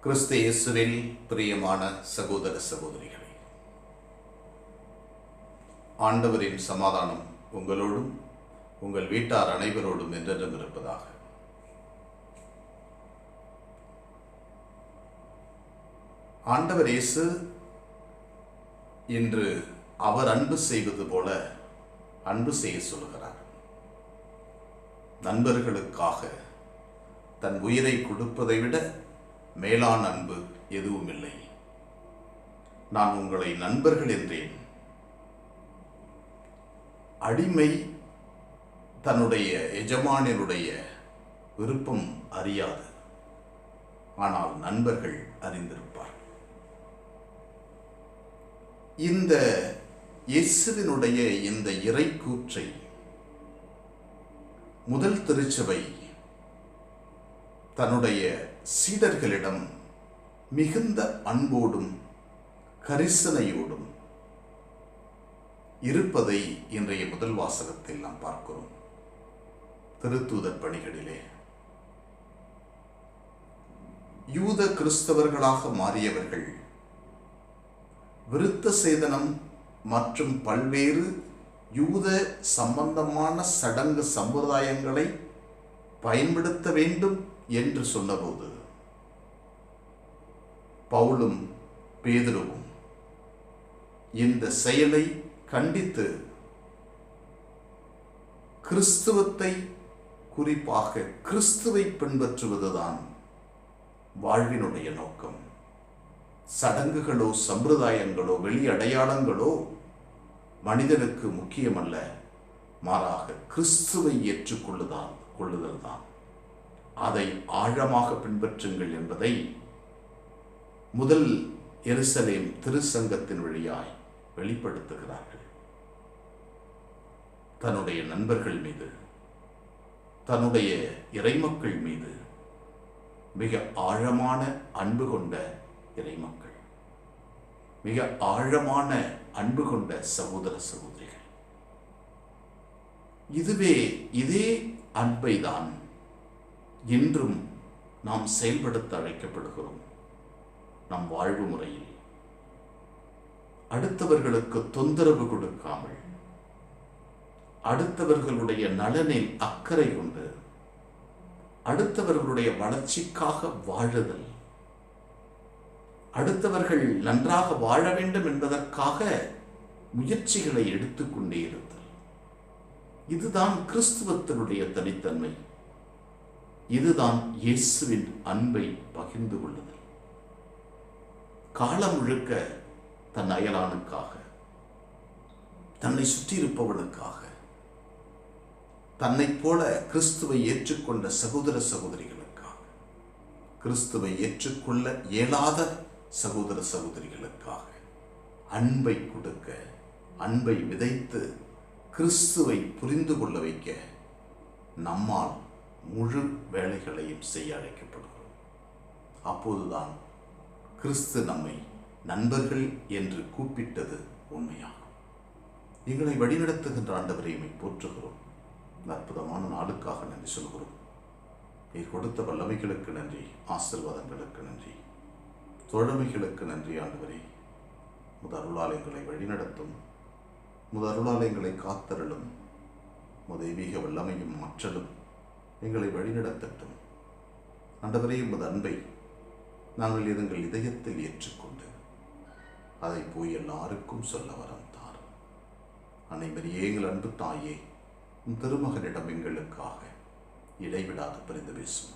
கிறிஸ்து இயேசுவில் பிரியமான சகோதர சகோதரிகளே, ஆண்டவரின் சமாதானம் உங்களோடும் உங்கள் வீட்டார் அனைவரோடும் என்றென்றும் இருப்பதாக. ஆண்டவர் இயேசு இன்று அவர் அன்பு செய்வது போல அன்பு செய்ய சொல்கிறார். நண்பர்களுக்காக தன் உயிரை கொடுப்பதை விட மேலான அன்பு எதுவும் இல்லை. நான் உங்களை நண்பர்கள் என்றேன். அடிமை தன்னுடைய எஜமானனுடைய விருப்பம் அறியாது, ஆனால் நண்பர்கள் அறிந்திருப்பார். இந்த இயேசுவினுடைய இந்த இறைக்கூற்றை முதல் திருச்சபை தன்னுடைய சீடர்களிடம் மிகுந்த அன்போடும் கரிசனையோடும் இருப்பதை இன்றைய முதல் வாசகத்தில் நாம் பார்க்கிறோம். திருத்தூதர் பணிகளிலே யூத கிறிஸ்தவர்களாக மாறியவர்கள் விருத்த சேதனம் மற்றும் பல்வேறு யூத சம்பந்தமான சடங்கு சம்பிரதாயங்களை பயன்படுத்த வேண்டும் என்று சொன்னபோது பவுலும் பேதுருவும் இந்த செயலை கண்டித்து கிறிஸ்துவத்தை, குறிப்பாக கிறிஸ்துவை பின்பற்றுவதுதான் வாழ்வினுடைய நோக்கம். சடங்குகளோ சம்பிரதாயங்களோ வெளி அடையாளங்களோ மனிதனுக்கு முக்கியமல்ல, மாறாக கிறிஸ்துவை ஏற்றுக்கொள்ளுதல் தான். அதை ஆழமாக பின்பற்றுங்கள் என்பதை முதல் எருசலேம் திருச்சங்கத்தின் வழியாய் வெளிப்படுத்துகிறார்கள். தன்னுடைய நண்பர்கள் மீது, தன்னுடைய இறைமக்கள் மீது மிக ஆழமான அன்பு கொண்ட இறைமக்கள், மிக ஆழமான அன்பு கொண்ட சகோதர சகோதரிகள். இதே அன்பை தான் இன்றும் நாம் செயல்படுத்த அழைக்கப்படுகிறோம். நம் வாழ்வு முறையில் அடுத்தவர்களுக்கு தொந்தரவு கொடுக்காமல், அடுத்தவர்களுடைய நலனில் அக்கறை கொண்டு, அடுத்தவர்களுடைய வளர்ச்சிக்காக வாழுதல், அடுத்தவர்கள் நன்றாக வாழ வேண்டும் என்பதற்காக முயற்சிகளை எடுத்துக்கொண்டே இருத்தல். இதுதான் கிறிஸ்துவத்தினுடைய தனித்தன்மை. இதுதான் இயேசுவின் அன்பை பகிர்ந்து கொள்ளுதல். காலம் முழுக்க தன் அயலானுக்காக, தன்னை சுற்றியிருப்பவனுக்காக, தன்னை போல கிறிஸ்துவை ஏற்றுக்கொண்ட சகோதர சகோதரிகளுக்காக, கிறிஸ்துவை ஏற்றுக்கொள்ள இயலாத சகோதர சகோதரிகளுக்காக அன்பை கொடுக்க, அன்பை விதைத்து கிறிஸ்துவை புரிந்து கொள்ள வைக்க நம்மால் முழு வேலைகளையும் செய்ய அழைக்கப்படுகிறோம். அப்போதுதான் கிறிஸ்து நம்மை நண்பர்கள் என்று கூப்பிட்டது உண்மையாகும். எங்களை வழிநடத்துகின்ற ஆண்டவரை போற்றுகிறோம். அற்புதமான நாளுக்காக நன்றி சொல்கிறோம். நீர் கொடுத்த வல்லமைகளுக்கு நன்றி, ஆசீர்வாதங்களுக்கு நன்றி, தோழமைகளுக்கு நன்றி. ஆண்டவரே, முதருளாலயங்களை வழிநடத்தும், முதருளாலயங்களை காத்தருளும். தெய்வீக வல்லமையும் ஆற்றலும் எங்களை வழிநடத்தட்டும். ஆண்டவரே, உமது அன்பை நாங்கள் எங்கள் இதயத்தில் ஏற்றுக்கொண்டு அதை போய் எல்லாருக்கும் சொல்ல வரம் தார். அன்னை மரியே, எங்கள் அன்பு தாயே, உன் திருமகனிடம் எங்களுக்காக இடைவிடாது பரிந்து பேசும்.